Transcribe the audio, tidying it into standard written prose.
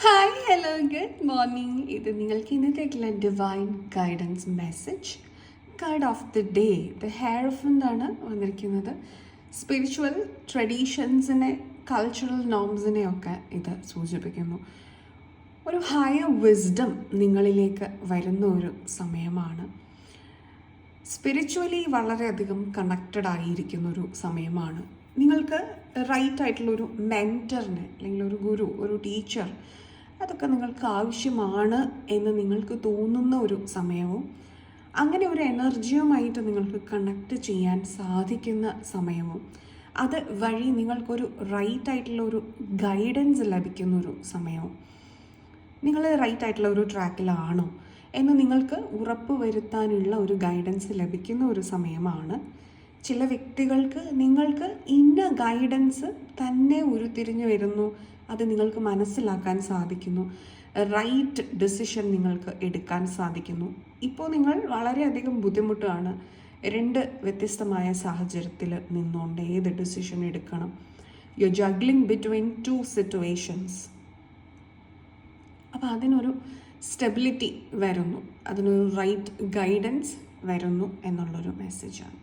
Hi hello good morning. ഇത് നിങ്ങൾക്ക് ഇന്നത്തേക്കുള്ള divine guidance message card of the day. The ഹെയർഫൻ്റാണ് വന്നിരിക്കുന്നത്. സ്പിരിച്വൽ ട്രഡീഷൻസിനെ, കൾച്ചറൽ നോംസിനെ ഒക്കെ ഇത് സൂചിപ്പിക്കുന്നു. ഒരു ഹയർ വിസ്ഡം നിങ്ങളിലേക്ക് വരുന്ന ഒരു സമയമാണ്. സ്പിരിച്വലി വളരെയധികം കണക്റ്റഡ് ആയിരിക്കുന്ന ഒരു സമയമാണ്. നിങ്ങൾക്ക് റൈറ്റ് ആയിട്ടുള്ളൊരു മെൻറ്ററിനെ അല്ലെങ്കിൽ ഒരു ഗുരു, ഒരു ടീച്ചർ, അതൊക്കെ നിങ്ങൾക്ക് ആവശ്യമാണ് എന്ന് നിങ്ങൾക്ക് തോന്നുന്ന ഒരു സമയവും അങ്ങനെ ഒരു എനർജിയുമായിട്ട് നിങ്ങൾക്ക് കണക്ട് ചെയ്യാൻ സാധിക്കുന്ന സമയവും അത് വഴി നിങ്ങൾക്കൊരു റൈറ്റ് ആയിട്ടുള്ള ഒരു ഗൈഡൻസ് ലഭിക്കുന്ന ഒരു സമയവും, നിങ്ങൾ റൈറ്റ് ആയിട്ടുള്ള ഒരു ട്രാക്കിലാണോ എന്ന് നിങ്ങൾക്ക് ഉറപ്പ് വരുത്താനുള്ള ഒരു ഗൈഡൻസ് ലഭിക്കുന്ന ഒരു സമയമാണ്. ചില വ്യക്തികൾക്ക് നിങ്ങൾക്ക് ഇന്ന ഗൈഡൻസ് തന്നെ ഉരുത്തിരിഞ്ഞു വരുന്നു, അത് നിങ്ങൾക്ക് മനസ്സിലാക്കാൻ സാധിക്കുന്നു, റൈറ്റ് ഡിസിഷൻ നിങ്ങൾക്ക് എടുക്കാൻ സാധിക്കുന്നു. ഇപ്പോൾ നിങ്ങൾ വളരെയധികം ബുദ്ധിമുട്ടാണ്. രണ്ട് വ്യത്യസ്തമായ സാഹചര്യത്തിൽ നിന്നുകൊണ്ട് ഏത് ഡിസിഷൻ എടുക്കണം. You juggling between two situations. അപ്പോൾ അതിനൊരു സ്റ്റെബിലിറ്റി വരുന്നു, അതിനൊരു റൈറ്റ് ഗൈഡൻസ് വരുന്നു എന്നുള്ളൊരു മെസ്സേജാണ്.